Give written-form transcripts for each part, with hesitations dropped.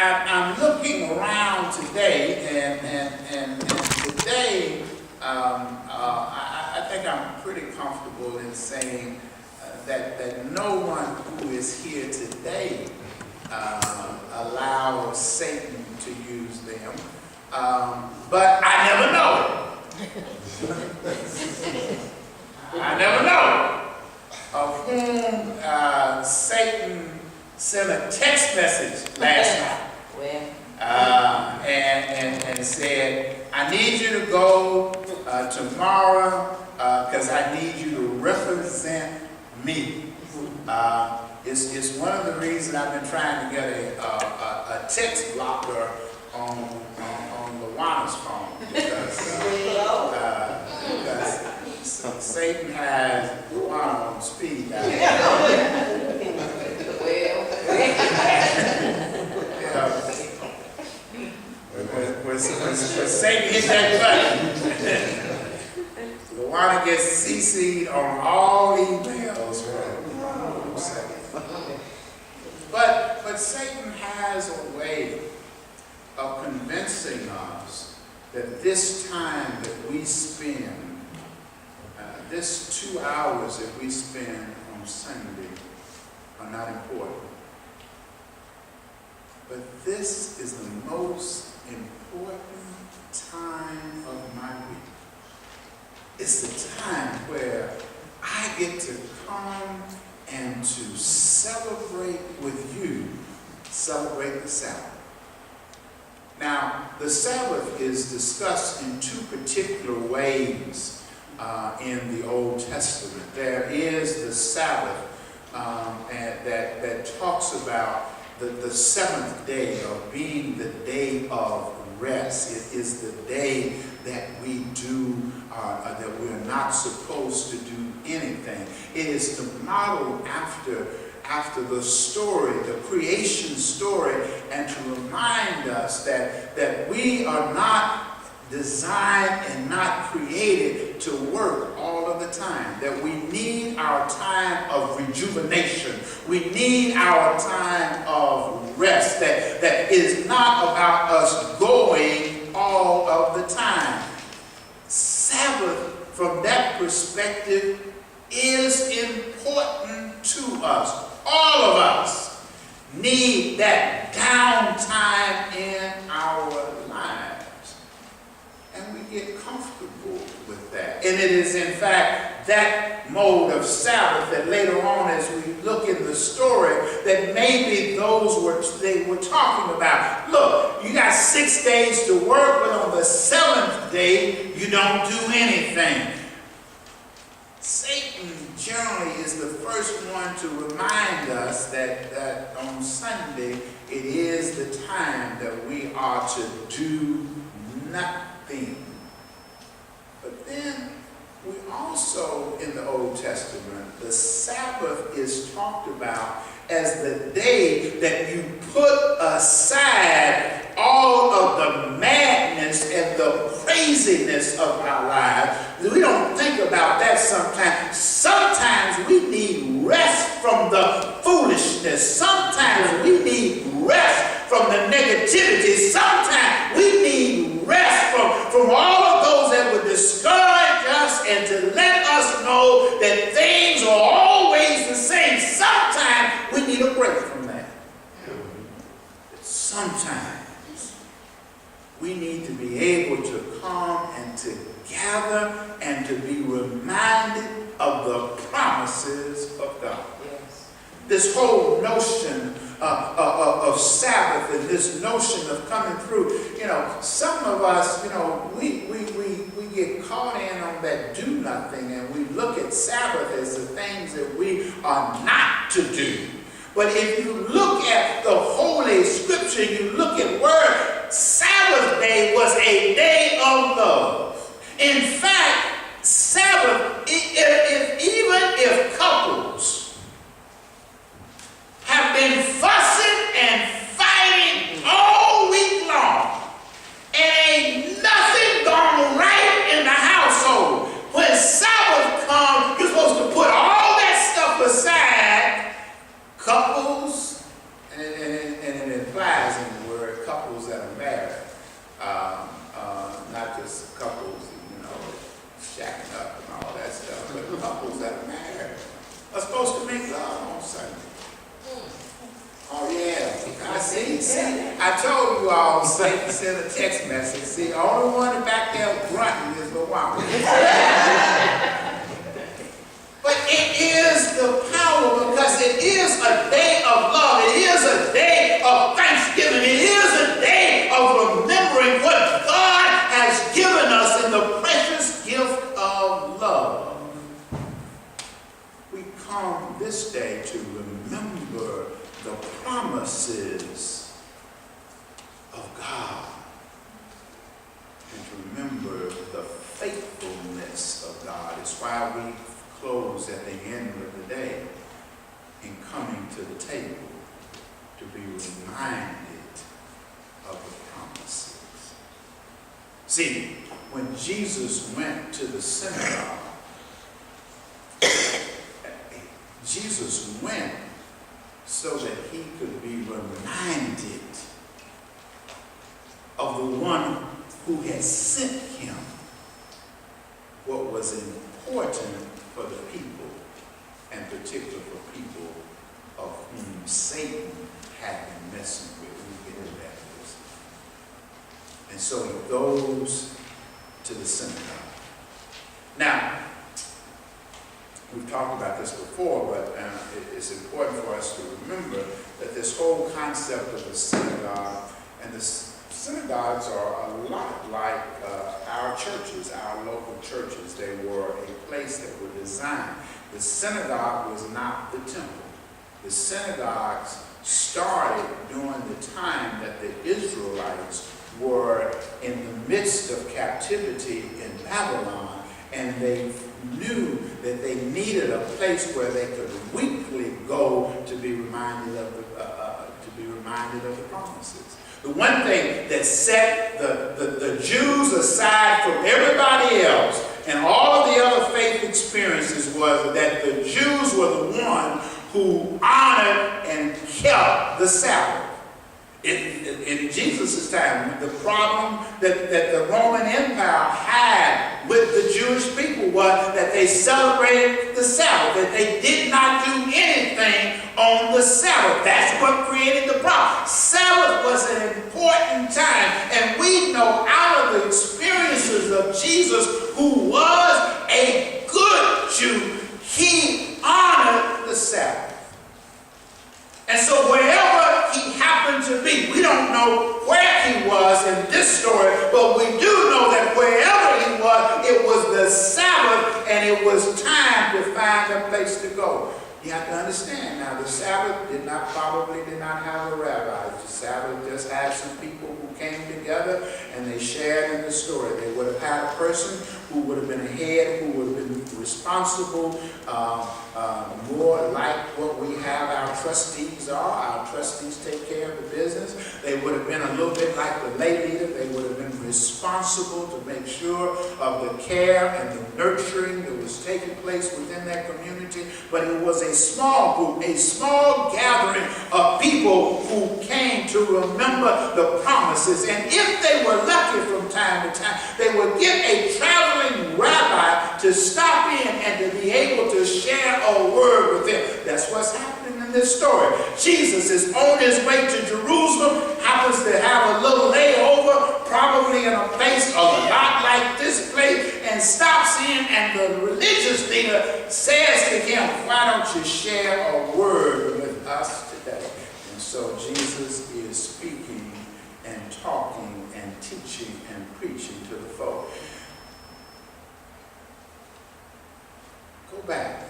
I'm looking around today, and today I think I'm pretty comfortable in saying that no one who is here today allows Satan to use them, but I never know. I never know of whom Satan sent a text message last night. Well. And said, I need you to go tomorrow because I need you to represent me. It's one of the reasons I've been trying to get a text blocker on Luana's phone because Satan has Luana on speed dial. When Satan hits that button, Luana gets CC'd on all emails from Satan. But Satan has a way of convincing us that this time that we spend, this 2 hours that we spend on Sunday are not important. But this is the most important time of my week. It's the time where I get to come and to celebrate with you, celebrate the Sabbath. Now, the Sabbath is discussed in two particular ways in the Old Testament. There is the Sabbath that talks about the seventh day of being the day of rest. It is the day that we do, that we're not supposed to do anything. It is modeled after the story, the creation story, and to remind us that we are not designed and not created to work all of the time, that we need our time of rejuvenation. We need our time of rest, that is not about us going all of the time. Sabbath, from that perspective, is important to us. All of us need that downtime in our lives. And we get comfortable with that. And it is, in fact, that mode of Sabbath that later on, as we look in the story, that maybe they were talking about. Look, you got 6 days to work, but on the 7th day, you don't do anything. Satan generally is the first one to remind us that on Sunday, it is the time that we are to do nothing. But then we also, in the Old Testament, the Sabbath is talked about as the day that you put aside all of the madness and the craziness of our lives. We don't think about that sometimes. Sometimes we need rest from the foolishness. Sometimes we need rest from the negativity. Sometimes we need rest from all of those that would discourage us and to let us know that things are always the same. Sometimes we need a break from that. Sometimes we need to be able to come and to gather and to be reminded of the promises of God. Yes. This whole notion of Sabbath and this notion of coming through, some of us, we get caught in on that do nothing, and we look at Sabbath as the things that we are not to do. But if you look at the Holy Scripture, you look at where Sabbath day was a day of love. In fact, Sabbath, even if couples have been fussing and fighting all week long, and ain't nothing gone right in the household, when Sabbath comes, you're supposed to put all that stuff aside. Couples, and it implies in the word See, I told you all, Satan sent a text message. See, the only one back there grunting is the woman. But it is the power, because it is a day of love. It is a day of thanksgiving. It is a day of remembering what God has given us in the precious gift of love. We come this day to remember the promises of God and to remember the faithfulness of God. It's why we close at the end of the day in coming to the table to be reminded of the promises. See, when Jesus went to the synagogue, Jesus went so that he could be reminded of the one who had sent him, what was important for the people, and particularly for people of whom Satan had been messing with. We'll get into that. And so he goes to the synagogue. Now, we've talked about this before, but it's important for us to remember that this whole concept of the synagogue, and the synagogues are a lot like our churches, our local churches. They were a place that were designed. The synagogue was not the temple. The synagogues started during the time that the Israelites were in the midst of captivity in Babylon, and they knew that they needed a place where they could weekly go to be reminded of the promises. The one thing that set the Jews aside from everybody else and all of the other faith experiences was that the Jews were the one who honored and kept the Sabbath. In Jesus' time, the problem that the Roman Empire had with the Jewish people was that they celebrated the Sabbath, that they did not do anything on the Sabbath. That's what created the problem. Sabbath was an important time, and we know out of the experiences of Jesus, who was a good Jew, he honored the Sabbath. And so wherever he happened to be, we don't know where he was in this story, but we do know that wherever he was, it was the Sabbath, and it was time to find a place to go. You have to understand now, the Sabbath probably did not have a rabbi. The Sabbath just had some people who came together and they shared in the story. They would have had a person who would have been a head, who would have been responsible, more like what we have our trustees are. Our trustees take care of the business. They would have been a little bit like the lay leader. They would have been responsible to make sure of the care and the nurturing that was taking place within that community. But it was a small group, a small gathering of people who came to remember the promises. And if they were lucky from time to time, they would get a traveling rabbi to stop in and to be able to share a word with them. That's what's happening in this story. Jesus is on his way to Jerusalem, happens to have a little layover, probably in a place a lot like this place, and stops in, and the religious leader says to him, "Why don't you share a word with us today?" And so Jesus is speaking and talking and teaching and preaching to the folk. Go back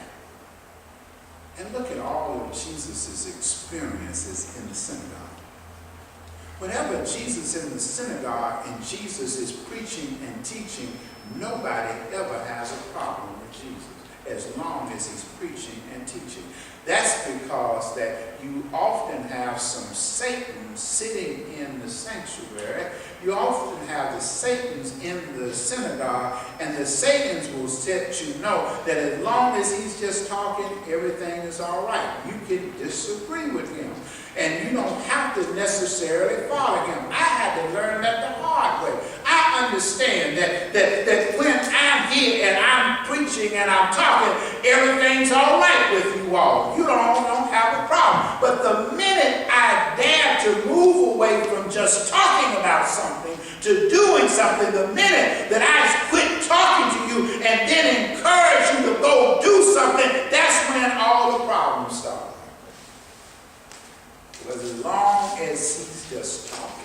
and look at all of Jesus' experiences in the synagogue. Whenever Jesus is in the synagogue and Jesus is preaching and teaching, nobody ever has a problem with Jesus as long as he's preaching and teaching. That's because that you often have some Satan sitting in the sanctuary. You often have the Satans in the synagogue, and the Satans will let you know that as long as he's just talking, everything is all right. You can disagree with him, and you don't have to necessarily follow him. I had to learn that the hard way. I understand that when I'm here and I'm preaching preaching and I'm talking, everything's all right with you all. You don't have a problem. But the minute I dare to move away from just talking about something to doing something, the minute that I quit talking to you and then encourage you to go do something, that's when all the problems start. Because as long as he's just talking,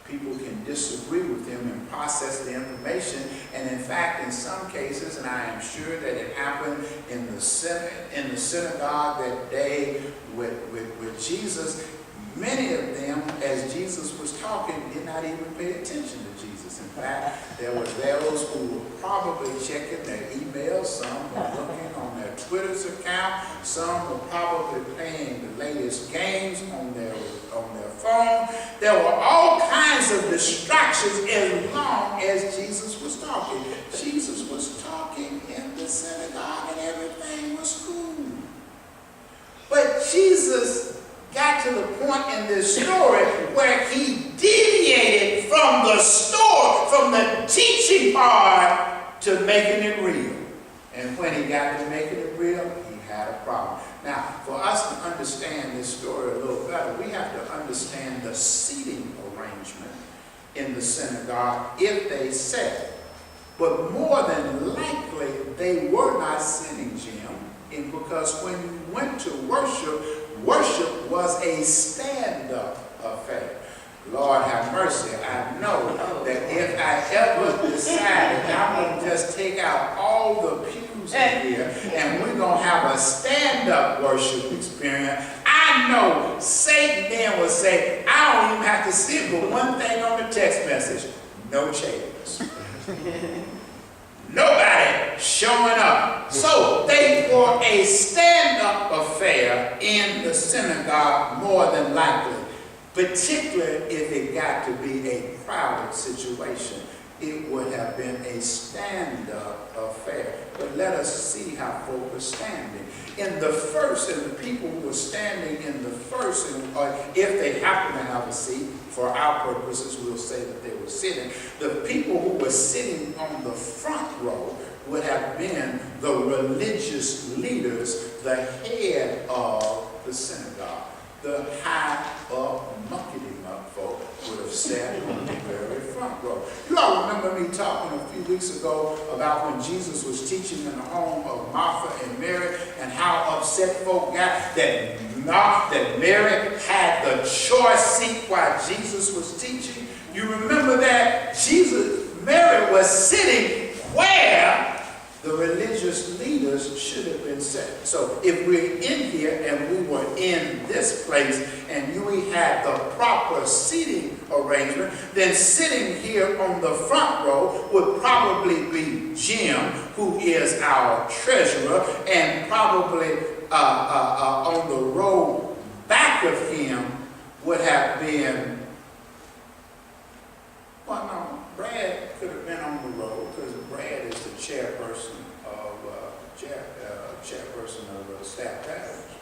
people can disagree with him and process the information. And in fact, in some cases, and I am sure that it happened in the synagogue that day with Jesus, many of them, as Jesus was talking, did not even pay attention to Jesus. In fact, there were those who were probably checking their emails, some were looking on their Twitter's account, some were probably playing the latest games on their phone. There were all kinds of distractions as long as Jesus was talking. Jesus was talking in the synagogue and everything was cool. But Jesus got to the point in this story where he deviated from the teaching part to making it real. And when he got to making it real, he had a problem. Now, for us to understand this story a little better, we have to understand the seating arrangement in the synagogue if they sat. But more than likely, they were not sitting, Jim, because when you went to worship was a stand-up affair. Lord have mercy, I know that if I ever decided I'm going to just take out all the pews in here and we're going to have a stand-up worship experience, I know Satan then will say, I don't even have to sit but one thing on the text message, no chairs. Nobody showing up. So they were a stand-up affair in the synagogue more than likely. Particularly if it got to be a crowded situation, it would have been a stand-up affair. But let us see how folk were standing. In the first, and the people who were standing in the first, or if they happen to have a seat, for our purposes, we'll say that they were sitting. The people who were sitting on the front row would have been the religious leaders, the head of the synagogue. The high up, muckety-muck folk would have sat on the very front row. You all remember me talking a few weeks ago about when Jesus was teaching in the home of Martha and Mary and how upset folk got that Mary had the choice seat while Jesus was teaching. You remember that? Mary was sitting where the religious leaders should have been set. So if we're in here and we were in this place and we had the proper seating arrangement, then sitting here on the front row would probably be Jim, who is our treasurer, and probably on the row back of him would have been, well, no, Brad could have been on the row because Brad is the chairperson of staff parish.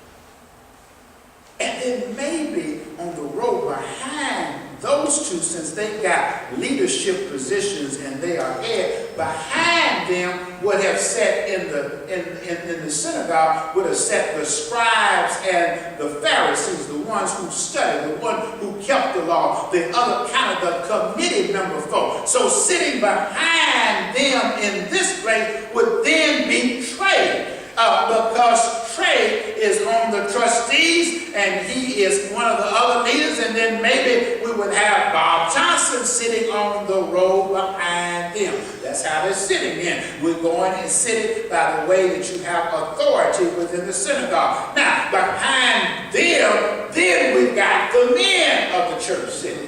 And then maybe on the row behind those two, since they got leadership positions and they are head, behind them would have sat in the synagogue, would have sat the scribes and the Pharisees, the ones who studied, the one who kept the law, the other kind of the committee member folk. So sitting behind them in this place would then be Trey, because Trey is on the trustees and he is one of the other leaders, and then maybe we would have Bob Johnson sitting on the row behind them. That's how they're sitting in. We're going and sitting by the way that you have authority within the synagogue. Now, behind them, then we've got the men of the church sitting.